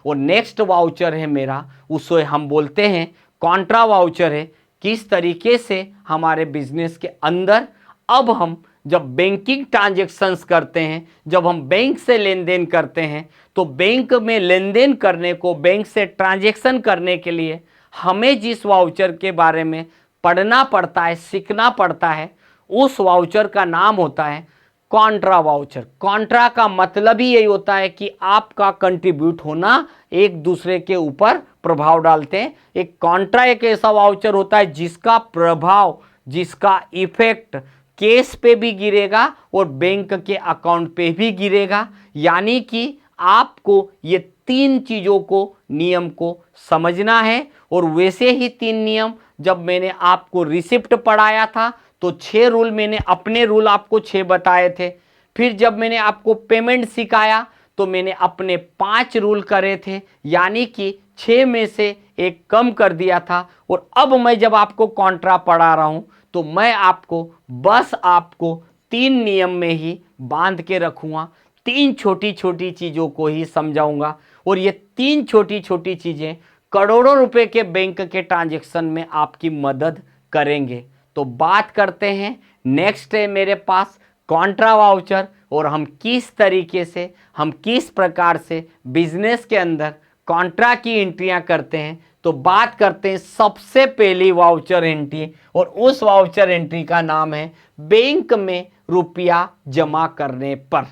और next voucher है मेरा, उसे हम बोलते हैं कॉन्ट्रा वाउचर है। किस तरीके से हमारे बिजनेस के अंदर अब हम जब बैंकिंग ट्रांजैक्शंस करते हैं, जब हम बैंक से लेन देन करते हैं, तो बैंक में लेन देन करने को, बैंक से ट्रांजैक्शन करने के लिए हमें जिस वाउचर के बारे में पढ़ना पड़ता है, सीखना पड़ता है, उस वाउचर का नाम होता है कॉन्ट्रा वाउचर। कॉन्ट्रा का मतलब ही यही होता है कि आपका कंट्रीब्यूट होना एक दूसरे के ऊपर प्रभाव डालते हैं। एक कॉन्ट्रा एक ऐसा वाउचर होता है जिसका प्रभाव, जिसका इफेक्ट केस पे भी गिरेगा और बैंक के अकाउंट पे भी गिरेगा। यानी कि आपको ये 3 चीज़ों को, नियम को समझना है। और वैसे ही 3 नियम जब मैंने आपको रिसिप्ट पढ़ाया था तो 6 रूल मैंने अपने रूल आपको 6 बताए थे। फिर जब मैंने आपको पेमेंट सिखाया तो मैंने अपने 5 रूल करे थे, यानी कि 6 में से एक कम कर दिया था। और अब मैं जब आपको कॉन्ट्रा पढ़ा रहा हूं तो मैं आपको बस आपको 3 नियम में ही बांध के रखूंगा, 3 छोटी छोटी चीज़ों को ही समझाऊंगा। और ये 3 छोटी छोटी चीज़ें करोड़ों रुपए के बैंक के ट्रांजैक्शन में आपकी मदद करेंगे। तो बात करते हैं, नेक्स्ट है मेरे पास कॉन्ट्रा वाउचर, और हम किस तरीके से, हम किस प्रकार से बिजनेस के अंदर कॉन्ट्रा की एंट्रियां करते हैं। तो बात करते हैं सबसे पहली वाउचर एंट्री, और उस वाउचर एंट्री का नाम है बैंक में रुपया जमा करने पर।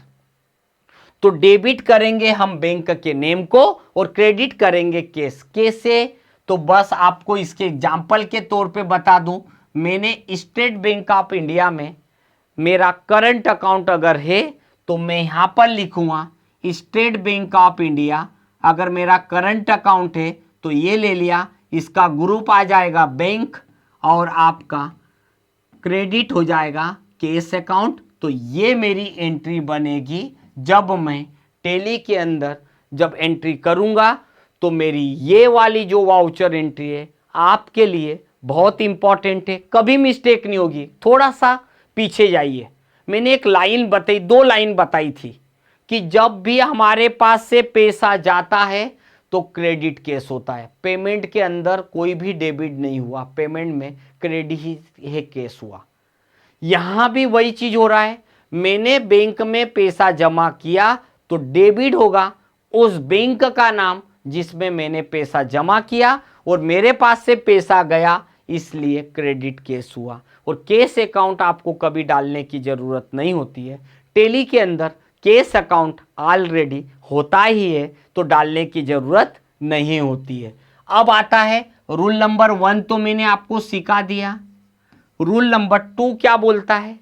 तो डेबिट करेंगे हम बैंक के नेम को और क्रेडिट करेंगे केस। कैसे? तो बस आपको इसके एग्जाम्पल के तौर पे बता दूं, मैंने स्टेट बैंक ऑफ इंडिया में मेरा करंट अकाउंट अगर है तो मैं यहाँ पर लिखूंगा स्टेट बैंक ऑफ इंडिया। अगर मेरा करंट अकाउंट है तो ये ले लिया, इसका ग्रुप आ जाएगा बैंक, और आपका क्रेडिट हो जाएगा कैश अकाउंट। तो ये मेरी एंट्री बनेगी जब मैं टैली के अंदर जब एंट्री करूंगा। तो मेरी ये वाली जो वाउचर एंट्री है आपके लिए बहुत इंपॉर्टेंट है, कभी मिस्टेक नहीं होगी। थोड़ा सा पीछे जाइए, मैंने एक लाइन बताई, 2 लाइन बताई थी कि जब भी हमारे पास से पैसा जाता है तो क्रेडिट केस होता है। पेमेंट के अंदर कोई भी डेबिट नहीं हुआ, पेमेंट में क्रेडिट ही केस हुआ। यहां भी वही चीज हो रहा है, मैंने बैंक में पैसा जमा किया तो डेबिट होगा उस बैंक का नाम जिसमें मैंने पैसा जमा किया, और मेरे पास से पैसा गया इसलिए क्रेडिट केस हुआ। और केस अकाउंट आपको कभी डालने की जरूरत नहीं होती है, टैली के अंदर केस अकाउंट ऑलरेडी होता ही है, तो डालने की जरूरत नहीं होती है। अब आता है रूल नंबर 1, तो मैंने आपको सिखा दिया। रूल नंबर 2 क्या बोलता है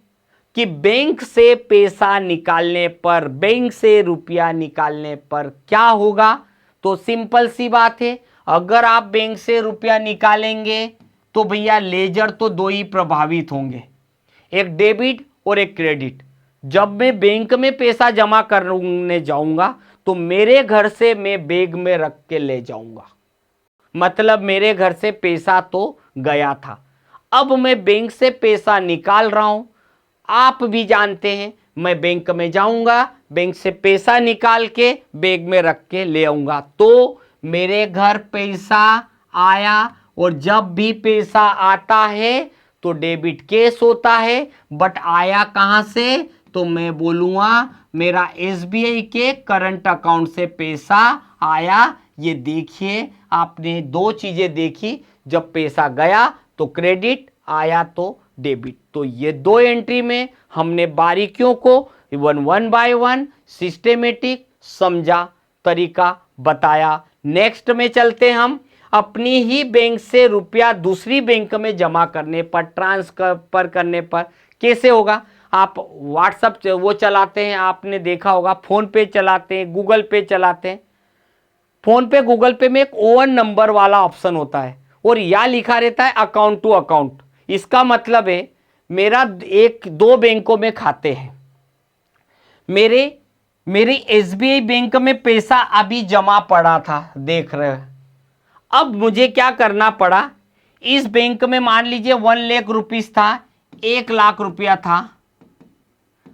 कि बैंक से पैसा निकालने पर, बैंक से रुपया निकालने पर क्या होगा। तो सिंपल सी बात है, अगर आप बैंक से रुपया निकालेंगे तो भैया लेजर तो 2 ही प्रभावित होंगे, एक डेबिट और एक क्रेडिट। जब मैं बैंक में पैसा जमा करने जाऊंगा तो मेरे घर से मैं बैग में रख के ले जाऊंगा, मतलब मेरे घर से पैसा तो गया था, अब मैं बैंक से पैसा निकाल रहा हूं। आप भी जानते हैं, मैं बैंक में जाऊंगा, बैंक से पैसा निकाल के बैग में रख के ले आऊंगा, तो मेरे घर पैसा आया। और जब भी पैसा आता है तो डेबिट केस होता है, बट आया कहां से, तो मैं बोलूंगा मेरा SBI के करंट अकाउंट से पैसा आया। ये देखिए, आपने 2 चीजें देखी, जब पैसा गया तो क्रेडिट, आया तो डेबिट। तो ये 2 एंट्री में हमने बारीकियों को वन बाय वन सिस्टेमेटिक समझा, तरीका बताया। नेक्स्ट में चलते हम, अपनी ही बैंक से रुपया दूसरी बैंक में जमा करने पर, ट्रांसफर करने पर कैसे होगा। आप व्हाट्सएप वो चलाते हैं, आपने देखा होगा, फोन पे चलाते हैं, गूगल पे चलाते हैं। फोन पे गूगल पे में एक ओवन नंबर वाला ऑप्शन होता है और या लिखा रहता है अकाउंट टू अकाउंट। इसका मतलब है मेरा 1-2 बैंकों में खाते हैं, मेरी SBI बैंक में पैसा अभी जमा पड़ा था, देख रहे हैं। अब मुझे क्या करना पड़ा, इस बैंक में मान लीजिए 1 लाख रुपीस था, 1 लाख रुपया था।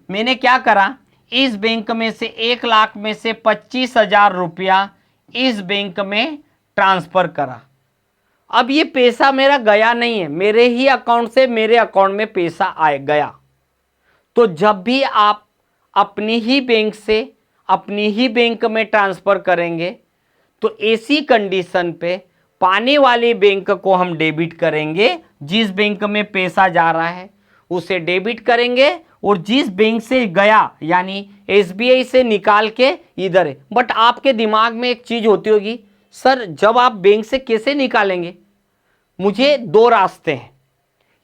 मैंने क्या करा, इस बैंक में से 1 लाख में से 25,000 रुपया इस बैंक में ट्रांसफर करा। अब ये पैसा मेरा गया नहीं है, मेरे ही अकाउंट से मेरे अकाउंट में पैसा आए गया। तो जब भी आप अपनी ही बैंक से अपनी ही बैंक में ट्रांसफर करेंगे तो ऐसी कंडीशन पे पाने वाले बैंक को हम डेबिट करेंगे, जिस बैंक में पैसा जा रहा है उसे डेबिट करेंगे, और जिस बैंक से गया यानी एसबीआई से निकाल के इधर है। बट आपके दिमाग में एक चीज होती होगी, सर जब आप बैंक से कैसे निकालेंगे? मुझे दो रास्ते हैं,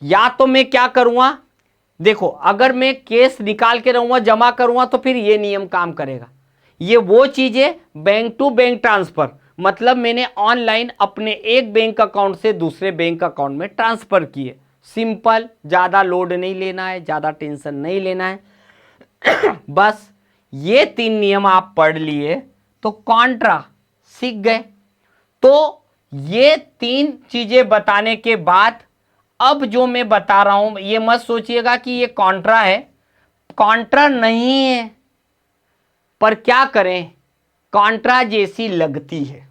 या तो मैं क्या करूँगा, देखो अगर मैं केस निकाल के रहूँगा जमा करूँगा तो फिर ये नियम काम करेगा। ये वो चीज़ है बैंक टू बैंक ट्रांसफ़र, मतलब मैंने ऑनलाइन अपने एक बैंक अकाउंट से दूसरे बैंक अकाउंट में ट्रांसफ़र किए, सिंपल, ज़्यादा लोड नहीं लेना है, ज़्यादा टेंशन नहीं लेना है। बस ये 3 नियम आप पढ़ लिए तो कॉन्ट्रा सीख गए। तो ये 3 चीज़ें बताने के बाद अब जो मैं बता रहा हूं ये मत सोचिएगा कि ये कॉन्ट्रा है, कॉन्ट्रा नहीं है, पर क्या करें कॉन्ट्रा जैसी लगती है।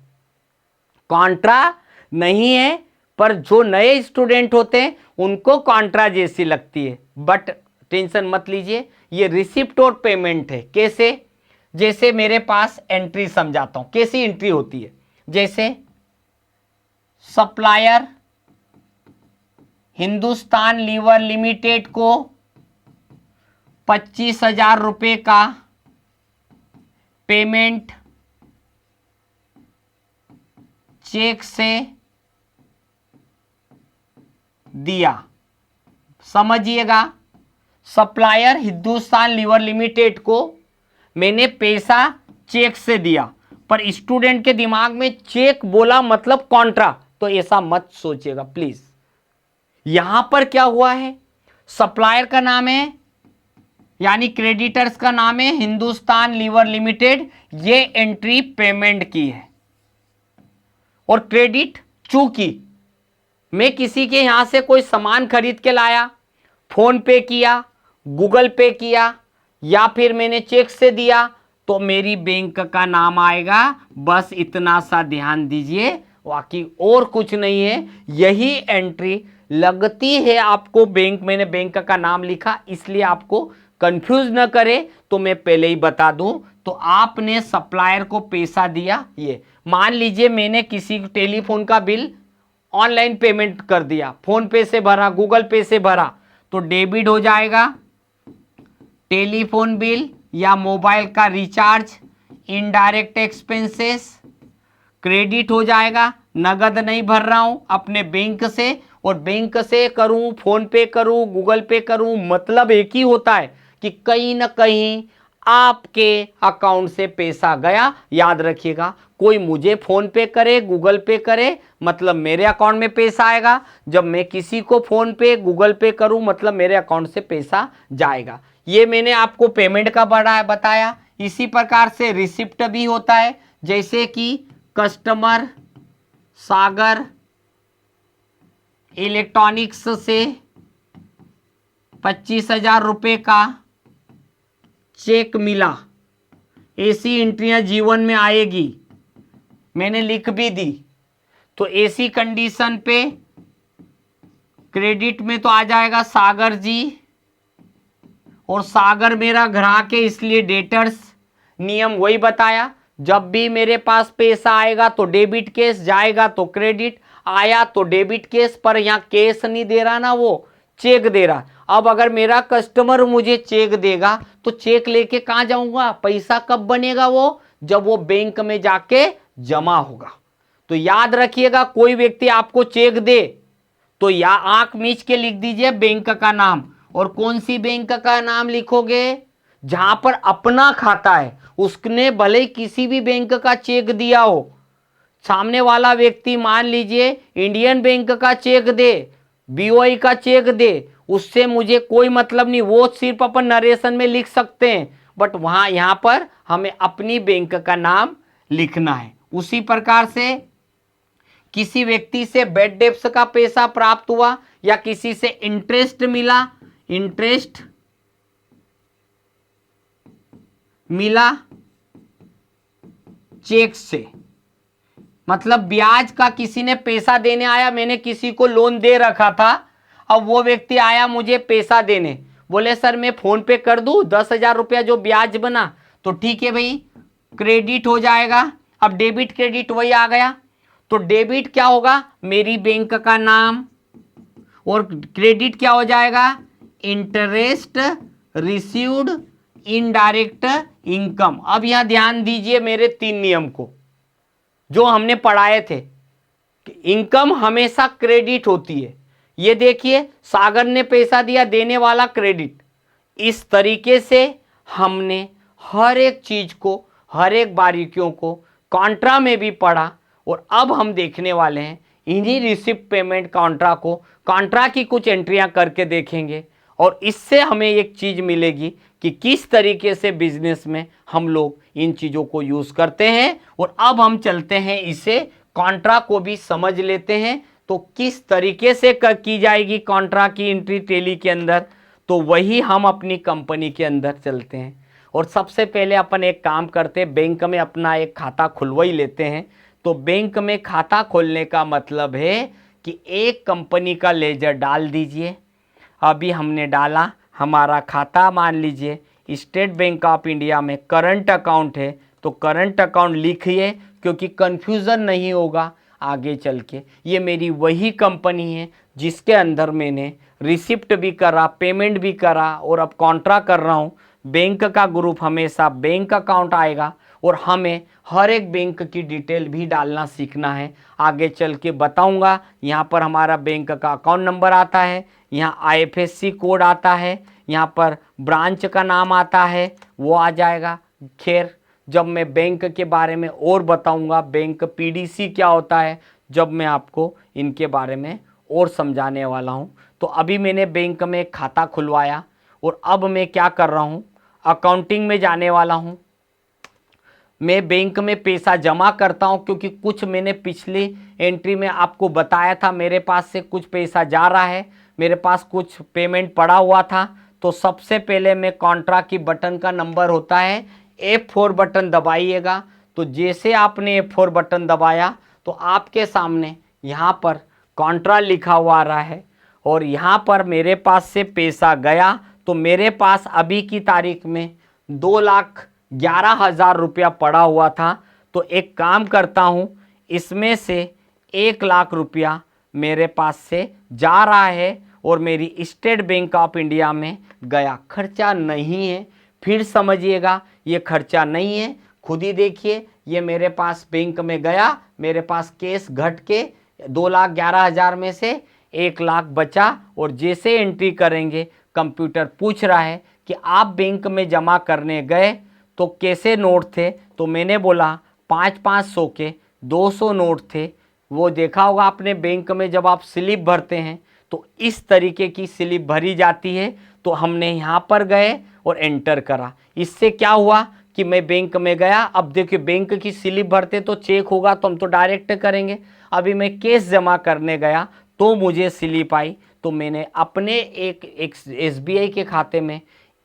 कॉन्ट्रा नहीं है पर जो नए स्टूडेंट होते हैं उनको कॉन्ट्रा जैसी लगती है। बट टेंशन मत लीजिए, ये रिसिप्ट और पेमेंट है। कैसे? जैसे मेरे पास एंट्री समझाता हूं, कैसी एंट्री होती है। जैसे सप्लायर हिंदुस्तान लीवर लिमिटेड को 25,000 रुपये का पेमेंट चेक से दिया। समझिएगा, सप्लायर हिंदुस्तान लीवर लिमिटेड को मैंने पैसा चेक से दिया, पर स्टूडेंट के दिमाग में चेक बोला मतलब कॉन्ट्रा, तो ऐसा मत सोचिएगा प्लीज। यहां पर क्या हुआ है, सप्लायर का नाम है यानी क्रेडिटर्स का नाम है हिंदुस्तान लीवर लिमिटेड, ये एंट्री पेमेंट की है। और क्रेडिट, चूंकि मैं किसी के यहां से कोई सामान खरीद के लाया, फोन पे किया, गूगल पे किया या फिर मैंने चेक से दिया, तो मेरी बैंक का नाम आएगा। बस इतना सा ध्यान दीजिए, बाकी और कुछ नहीं है। यही एंट्री लगती है आपको बैंक, मैंने बैंक का नाम लिखा इसलिए आपको कंफ्यूज न करे, तो मैं पहले ही बता दूं। तो आपने सप्लायर को पैसा दिया, ये मान लीजिए मैंने किसी टेलीफोन का बिल ऑनलाइन पेमेंट कर दिया, फोन पे से भरा, गूगल पे से भरा, तो डेबिट हो जाएगा टेलीफोन बिल या मोबाइल का रिचार्ज, इनडायरेक्ट एक्सपेंसेस। क्रेडिट हो जाएगा, नगद नहीं भर रहा हूं अपने बैंक से, और बैंक से करूं, फोन पे करूं, गूगल पे करूं, मतलब एक ही होता है कि कहीं ना कहीं आपके अकाउंट से पैसा गया। याद रखिएगा, कोई मुझे फोन पे करे, गूगल पे करे, मतलब मेरे अकाउंट में पैसा आएगा। जब मैं किसी को फोन पे, गूगल पे करूं, मतलब मेरे अकाउंट से पैसा जाएगा। ये मैंने आपको पेमेंट का बताया। इसी प्रकार से रिसिप्ट भी होता है, जैसे कि कस्टमर सागर इलेक्ट्रॉनिक्स से 25,000 रुपये का चेक मिला। ऐसी एंट्रियां जीवन में आएगी, मैंने लिख भी दी। तो ऐसी कंडीशन पे क्रेडिट में तो आ जाएगा सागर जी, और सागर मेरा ग्राहक है इसलिए डेटर्स। नियम वही बताया, जब भी मेरे पास पैसा आएगा तो डेबिट केस, जाएगा तो क्रेडिट, आया तो डेबिट केस। पर यहाँ केस नहीं दे रहा ना, वो चेक दे रहा। अब अगर मेरा कस्टमर मुझे चेक देगा तो चेक लेके कहाँ जाऊंगा, पैसा कब बनेगा वो, जब वो बैंक में जाके जमा होगा। तो याद रखिएगा, कोई व्यक्ति आपको चेक दे तो या आंख मीच के लिख दीजिए बैंक का नाम। और कौन सी बैंक का नाम लिखोगे, जहां पर अपना खाता है, उसने भले ही किसी भी बैंक का चेक दिया हो, सामने वाला व्यक्ति मान लीजिए इंडियन बैंक का चेक दे, बीओआई का चेक दे, उससे मुझे कोई मतलब नहीं, वो सिर्फ अपन नरेशन में लिख सकते हैं, बट वहां यहां पर हमें अपनी बैंक का नाम लिखना है। उसी प्रकार से किसी व्यक्ति से बेड डेप्स का पैसा प्राप्त हुआ या किसी से इंटरेस्ट मिला, इंटरेस्ट मिला चेक से, मतलब ब्याज का किसी ने पैसा देने आया, मैंने किसी को लोन दे रखा था, अब वो व्यक्ति आया मुझे पैसा देने, बोले सर मैं फोन पे कर दूं 10,000 रुपया जो ब्याज बना, तो ठीक है भाई क्रेडिट हो जाएगा। अब डेबिट क्रेडिट वही आ गया, तो डेबिट क्या होगा, मेरी बैंक का नाम, और क्रेडिट क्या हो जाएगा, इंटरेस्ट रिसीव्ड इनडायरेक्ट इनकम। अब यहां ध्यान दीजिए मेरे 3 नियम को जो हमने पढ़ाए थे। इनकम हमेशा क्रेडिट होती है, ये देखिए सागर ने पैसा दिया, देने वाला क्रेडिट। इस तरीके से हमने हर एक चीज को, हर एक बारीकियों को कॉन्ट्रा में भी पढ़ा, और अब हम देखने वाले हैं इन्हीं रिसिप्ट पेमेंट कॉन्ट्रा को, कॉन्ट्रा की कुछ एंट्रियां करके देखेंगे, और इससे हमें एक चीज मिलेगी कि किस तरीके से बिजनेस में हम लोग इन चीजों को यूज करते हैं। और अब हम चलते हैं इसे कॉन्ट्रा को भी समझ लेते हैं, तो किस तरीके से की जाएगी कॉन्ट्रा की एंट्री टैली के अंदर, तो वही हम अपनी कंपनी के अंदर चलते हैं। और सबसे पहले अपन एक काम करते हैं, बैंक में अपना एक खाता खुलवा ही लेते हैं। तो बैंक में खाता खोलने का मतलब है कि एक कंपनी का लेजर डाल दीजिए। अभी हमने डाला, हमारा खाता मान लीजिए स्टेट बैंक ऑफ इंडिया में करंट अकाउंट है, तो करंट अकाउंट लिखिए क्योंकि कंफ्यूजन नहीं होगा आगे चल के। ये मेरी वही कंपनी है जिसके अंदर मैंने रिसिप्ट भी करा, पेमेंट भी करा, और अब कॉन्ट्रा कर रहा हूँ। बैंक का ग्रुप हमेशा बैंक अकाउंट आएगा, और हमें हर एक बैंक की डिटेल भी डालना सीखना है, आगे चल के बताऊंगा। यहाँ पर हमारा बैंक का अकाउंट नंबर आता है, यहाँ आईएफएससी कोड आता है, यहाँ पर ब्रांच का नाम आता है, वो आ जाएगा। खैर जब मैं बैंक के बारे में और बताऊंगा, बैंक पीडीसी क्या होता है, जब मैं आपको इनके बारे में और समझाने वाला हूँ। तो अभी मैंने बैंक में खाता खुलवाया, और अब मैं क्या कर रहा हूँ, अकाउंटिंग में जाने वाला हूँ। मैं बैंक में पैसा जमा करता हूं क्योंकि कुछ मैंने पिछली एंट्री में आपको बताया था, मेरे पास से कुछ पैसा जा रहा है, मेरे पास कुछ पेमेंट पड़ा हुआ था। तो सबसे पहले मैं कॉन्ट्रा की बटन का नंबर होता है F4 बटन दबाइएगा। तो जैसे आपने F4 बटन दबाया तो आपके सामने यहाँ पर कॉन्ट्रा लिखा हुआ आ रहा है, और यहाँ पर मेरे पास से पैसा गया। तो मेरे पास अभी की तारीख में 2,11,000 रुपया पड़ा हुआ था। तो एक काम करता हूँ, इसमें से 1,00,000 रुपया मेरे पास से जा रहा है और मेरी स्टेट बैंक ऑफ इंडिया में गया, खर्चा नहीं है। फिर समझिएगा ये खर्चा नहीं है, खुद ही देखिए, ये मेरे पास बैंक में गया, मेरे पास केस घट के 2,11,000 में से 1,00,000 बचा। और जैसे एंट्री करेंगे कंप्यूटर पूछ रहा है कि आप बैंक में जमा करने गए तो कैसे नोट थे, तो मैंने बोला 500 के 200 नोट थे। वो देखा होगा आपने, बैंक में जब आप स्लिप भरते हैं तो इस तरीके की स्लिप भरी जाती है। तो हमने यहाँ पर गए और एंटर करा, इससे क्या हुआ कि मैं बैंक में गया। अब देखिए बैंक की स्लिप भरते तो चेक होगा तो हम तो डायरेक्ट करेंगे, अभी मैं केस जमा करने गया तो मुझे स्लिप आई। तो मैंने अपने एक SBI के खाते में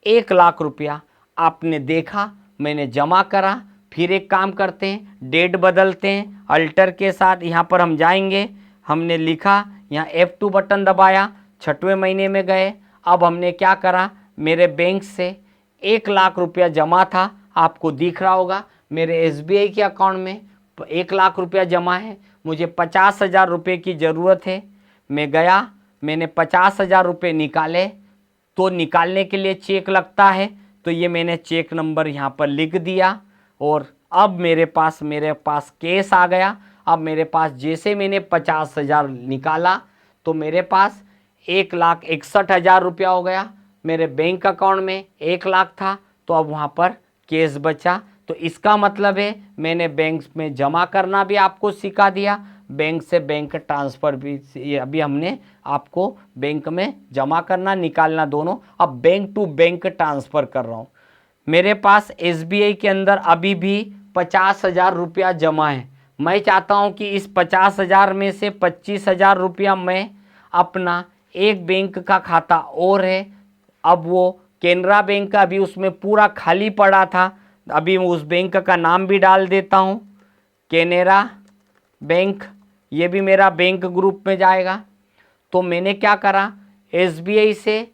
1,00,000 रुपया आपने देखा मैंने जमा करा। फिर एक काम करते हैं, डेट बदलते हैं अल्टर के साथ, यहाँ पर हम जाएंगे, हमने लिखा, यहाँ F2 बटन दबाया, 6वें महीने में गए। अब हमने क्या करा, मेरे बैंक से 1,00,000 रुपया जमा था, आपको दिख रहा होगा मेरे SBI के अकाउंट में 1,00,000 रुपया जमा है, मुझे 50,000 रुपये की ज़रूरत है। मैं गया, मैंने 50,000 रुपये निकाले, तो निकालने के लिए चेक लगता है, तो ये मैंने चेक नंबर यहाँ पर लिख दिया। और अब मेरे पास केस आ गया। अब मेरे पास जैसे मैंने 50,000 निकाला तो मेरे पास 1,61,000 रुपया हो गया। मेरे बैंक अकाउंट में 1,00,000 था, तो अब वहाँ पर केस बचा। तो इसका मतलब है मैंने बैंक में जमा करना भी आपको सिखा दिया, बैंक से बैंक ट्रांसफ़र भी, अभी हमने आपको बैंक में जमा करना निकालना दोनों, अब बैंक टू बैंक ट्रांसफ़र कर रहा हूँ। मेरे पास SBI के अंदर अभी भी 50,000 रुपया जमा है। मैं चाहता हूँ कि इस 50,000 में से 25,000 रुपया मैं अपना एक बैंक का खाता और है, अब वो केनरा बैंक का, अभी उसमें पूरा खाली पड़ा था, अभी उस बैंक का नाम भी डाल देता हूँ, केनरा बैंक, ये भी मेरा बैंक ग्रुप में जाएगा। तो मैंने क्या करा, SBI से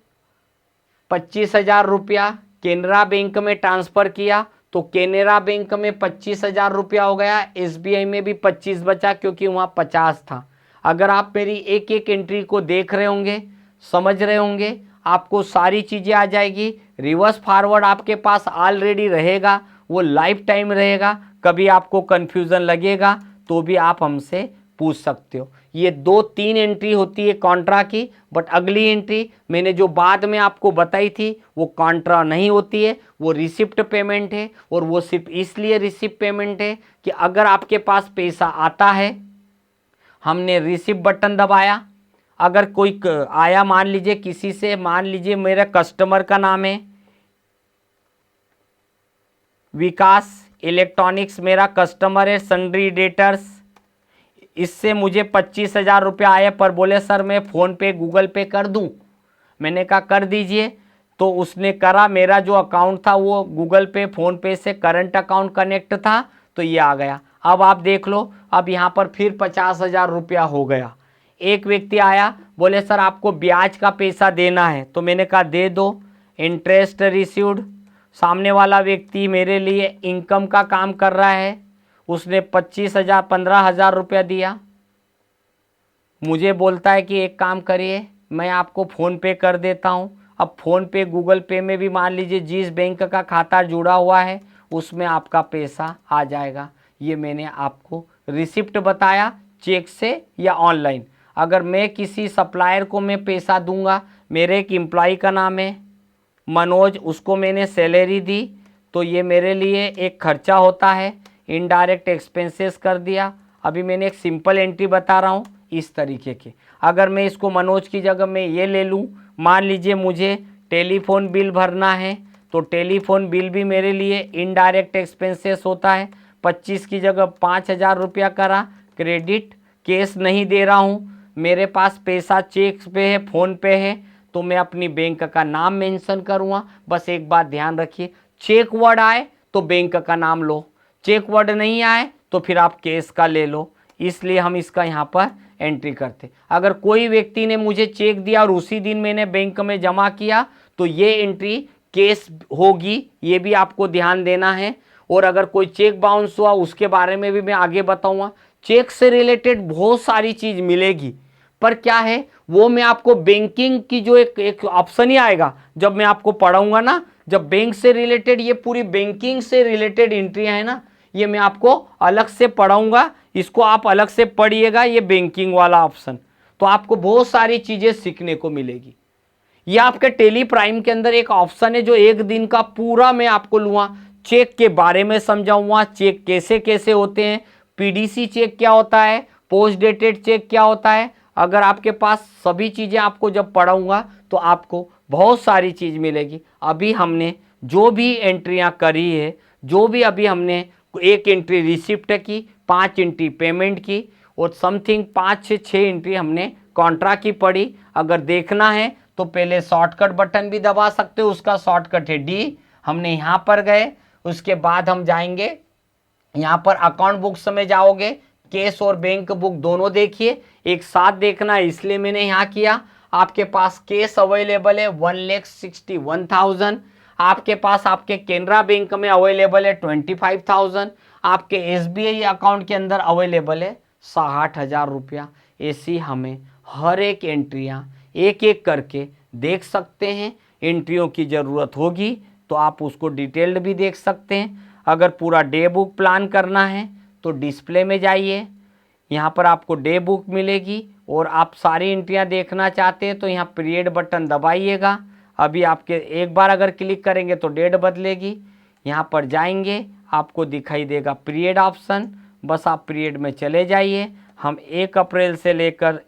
25,000 रुपया केनरा बैंक में ट्रांसफ़र किया, तो केनरा बैंक में 25,000 रुपया हो गया, SBI में भी 25 बचा क्योंकि वहाँ 50 था। अगर आप मेरी एक एक एंट्री को देख रहे होंगे, समझ रहे होंगे, आपको सारी चीज़ें आ जाएगी। रिवर्स फॉरवर्ड आपके पास ऑलरेडी रहेगा, वो लाइफ टाइम रहेगा। कभी आपको कन्फ्यूज़न लगेगा तो भी आप हमसे पूछ सकते हो। ये 2-3 एंट्री होती है कॉन्ट्रा की, बट अगली एंट्री मैंने जो बाद में आपको बताई थी वो कॉन्ट्रा नहीं होती है, वो रिसिप्ट पेमेंट है। और वो सिर्फ इसलिए रिसिप्ट पेमेंट है कि अगर आपके पास पैसा आता है, हमने रिसिप्ट बटन दबाया, अगर कोई आया, मान लीजिए किसी से, मान लीजिए मेरे कस्टमर का नाम है विकास इलेक्ट्रॉनिक्स, मेरा कस्टमर है, सन्ड्री डेटर्स, इससे मुझे 25,000 रुपया आए, पर बोले सर मैं फ़ोन पे गूगल पे कर दूं। मैंने कहा कर दीजिए, तो उसने करा। मेरा जो अकाउंट था वो गूगल पे फ़ोन पे से करंट अकाउंट कनेक्ट था, तो ये आ गया। अब आप देख लो, अब यहाँ पर फिर 50,000 रुपया हो गया। एक व्यक्ति आया, बोले सर आपको ब्याज का पैसा देना है, तो मैंने कहा दे दो, इंटरेस्ट रिसीव्ड। सामने वाला व्यक्ति मेरे लिए इनकम का काम कर रहा है, उसने 25,000 15,000 रुपया दिया। मुझे बोलता है कि एक काम करिए, मैं आपको फ़ोन पे कर देता हूँ। अब फ़ोन पे गूगल पे में भी मान लीजिए जिस बैंक का खाता जुड़ा हुआ है उसमें आपका पैसा आ जाएगा। ये मैंने आपको रिसिप्ट बताया, चेक से या ऑनलाइन। अगर मैं किसी सप्लायर को मैं पैसा दूंगा, मेरे एक एम्प्लॉय का नाम है मनोज, उसको मैंने सैलरी दी, तो ये मेरे लिए एक खर्चा होता है, इनडायरेक्ट एक्सपेंसेस कर दिया। अभी मैंने एक सिंपल एंट्री बता रहा हूँ इस तरीके के। अगर मैं इसको मनोज की जगह में ये ले लूँ, मान लीजिए मुझे टेलीफोन बिल भरना है, तो टेलीफोन बिल भी मेरे लिए इनडायरेक्ट एक्सपेंसेस होता है। 25 की जगह 5,000 रुपया करा, क्रेडिट, कैश नहीं दे रहा हूँ, मेरे पास पैसा चेक पे है, फ़ोन पे है, तो मैं अपनी बैंक का नाम मेंशन करूँगा। बस एक बात ध्यान रखिए, चेक वर्ड आए तो बैंक का नाम लो, चेक वर्ड नहीं आए तो फिर आप कैश का ले लो। इसलिए हम इसका यहाँ पर एंट्री करते। अगर कोई व्यक्ति ने मुझे चेक दिया और उसी दिन मैंने बैंक में जमा किया, तो ये एंट्री कैश होगी, ये भी आपको ध्यान देना है। और अगर कोई चेक बाउंस हुआ उसके बारे में भी मैं आगे बताऊंगा। चेक से रिलेटेड बहुत सारी चीज़ मिलेगी, पर क्या है वो मैं आपको बैंकिंग की जो एक ऑप्शन ही आएगा जब मैं आपको पढ़ाऊंगा ना, जब बैंक से रिलेटेड ये पूरी बैंकिंग से रिलेटेड एंट्रियां है ना, ये मैं आपको अलग से पढ़ाऊंगा। इसको आप अलग से पढ़िएगा, ये बैंकिंग वाला ऑप्शन, तो आपको बहुत सारी चीज़ें सीखने को मिलेगी। ये आपके टेली प्राइम के अंदर एक ऑप्शन है जो एक दिन का पूरा मैं आपको लूँगा, चेक के बारे में समझाऊंगा, चेक कैसे कैसे होते हैं, PDC चेक क्या होता है, पोस्ट डेटेड चेक क्या होता है। अगर आपके पास सभी चीज़ें आपको जब पढ़ाऊंगा तो आपको बहुत सारी चीज़ मिलेगी। अभी हमने जो भी एंट्रियां करी है, जो भी अभी हमने एक एंट्री रिसिप्ट की, 5 एंट्री पेमेंट की, और समथिंग 5 से 6 एंट्री हमने कॉन्ट्रा की पढ़ी। अगर देखना है तो पहले शॉर्टकट बटन भी दबा सकते हो, उसका शॉर्टकट है D। हमने यहाँ पर गए, उसके बाद हम जाएंगे यहाँ पर अकाउंट बुक्स में जाओगे, कैश और बैंक बुक दोनों देखिए, एक साथ देखना है इसलिए मैंने यहाँ किया। आपके पास कैश अवेलेबल है 1,61,000, आपके पास आपके केनरा बैंक में अवेलेबल है 25,000, आपके SBI अकाउंट के अंदर अवेलेबल है 60,000 रुपया। ऐसी हमें हर एक एंट्रियाँ एक एक करके देख सकते हैं। एंट्रियों की ज़रूरत होगी तो आप उसको डिटेल्ड भी देख सकते हैं। अगर पूरा डे बुक प्लान करना है तो डिस्प्ले में जाइए, यहाँ पर आपको डे बुक मिलेगी, और आप सारी एंट्रियाँ देखना चाहते हैं तो यहाँ पीरियड बटन दबाइएगा। अभी आपके एक बार अगर क्लिक करेंगे तो डेट बदलेगी, यहाँ पर जाएंगे आपको दिखाई देगा पीरियड ऑप्शन, बस आप पीरियड में चले जाइए। हम 1 अप्रैल से लेकर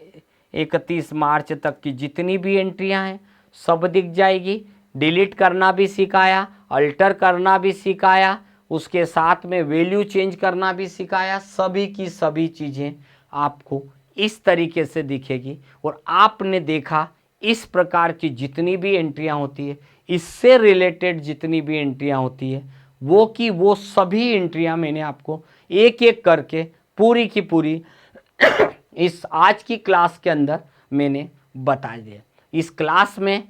31 मार्च तक की जितनी भी एंट्रियाँ हैं सब दिख जाएगी। डिलीट करना भी सिखाया, अल्टर करना भी सिखाया, उसके साथ में वैल्यू चेंज करना भी सिखाया। सभी की सभी चीज़ें आपको इस तरीके से दिखेगी। और आपने देखा इस प्रकार की जितनी भी एंट्रियां होती है, इससे रिलेटेड जितनी भी एंट्रियां होती है, वो की वो सभी एंट्रियां मैंने आपको एक एक करके पूरी की पूरी इस आज की क्लास के अंदर मैंने बता दिया। इस क्लास में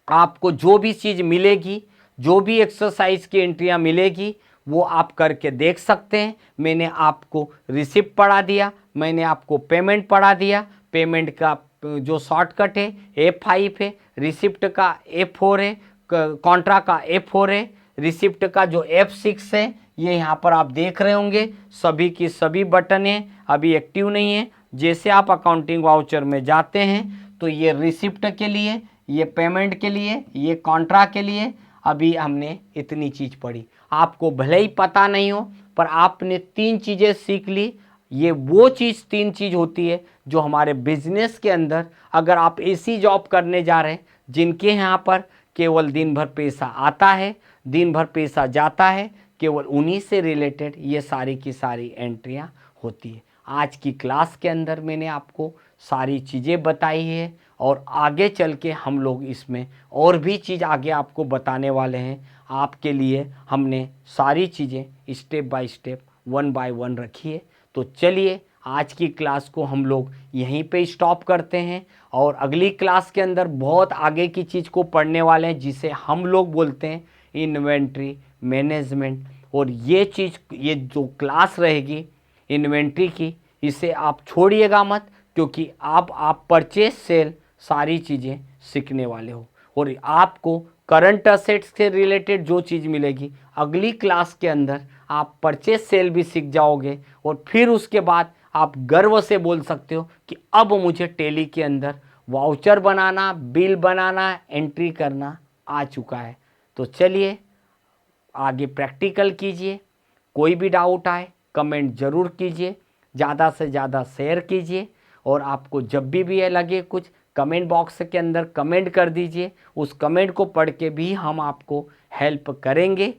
आपको जो भी चीज़ मिलेगी, जो भी एक्सरसाइज की एंट्रियाँ मिलेगी, वो आप करके देख सकते हैं। मैंने आपको रिसिप्ट पढ़ा दिया, मैंने आपको पेमेंट पढ़ा दिया। पेमेंट का जो शॉर्टकट है F5 है, रिसिप्ट का F4 है, कॉन्ट्रा का F4 है, रिसिप्ट का जो F6 है, ये यहाँ पर आप देख रहे होंगे सभी की सभी बटन हैं अभी एक्टिव नहीं है। जैसे आप अकाउंटिंग वाउचर में जाते हैं तो ये रिसिप्ट के लिए, ये पेमेंट के लिए, ये कॉन्ट्रा के लिए अभी हमने इतनी चीज़ पढ़ी। आपको भले ही पता नहीं हो पर आपने 3 चीज़ें सीख ली। ये वो चीज़ 3 चीज़ होती है जो हमारे बिजनेस के अंदर, अगर आप ऐसी जॉब करने जा रहे हैं जिनके यहाँ पर केवल दिन भर पैसा आता है, दिन भर पैसा जाता है, केवल उन्हीं से रिलेटेड ये सारी की सारी एंट्रियाँ होती है। आज की क्लास के अंदर मैंने आपको सारी चीज़ें बताई है और आगे चल के हम लोग इसमें और भी चीज़ आगे आपको बताने वाले हैं। आपके लिए हमने सारी चीज़ें स्टेप बाय स्टेप 1 बाय 1 रखी है। तो चलिए आज की क्लास को हम लोग यहीं पे स्टॉप करते हैं और अगली क्लास के अंदर बहुत आगे की चीज़ को पढ़ने वाले हैं जिसे हम लोग बोलते हैं इन्वेंट्री मैनेजमेंट। और ये चीज़, ये जो क्लास रहेगी इन्वेंट्री की, इसे आप छोड़िएगा मत, क्योंकि आप परचेज सेल सारी चीज़ें सीखने वाले हो। और आपको करंट असेट्स से रिलेटेड जो चीज़ मिलेगी अगली क्लास के अंदर, आप परचेज सेल भी सीख जाओगे और फिर उसके बाद आप गर्व से बोल सकते हो कि अब मुझे टैली के अंदर वाउचर बनाना, बिल बनाना, एंट्री करना आ चुका है। तो चलिए आगे प्रैक्टिकल कीजिए। कोई भी डाउट आए कमेंट ज़रूर कीजिए, ज़्यादा से ज़्यादा शेयर कीजिए और आपको जब भी ये लगे कुछ कमेंट बॉक्स के अंदर कमेंट कर दीजिए। उस कमेंट को पढ़ के भी हम आपको हेल्प करेंगे।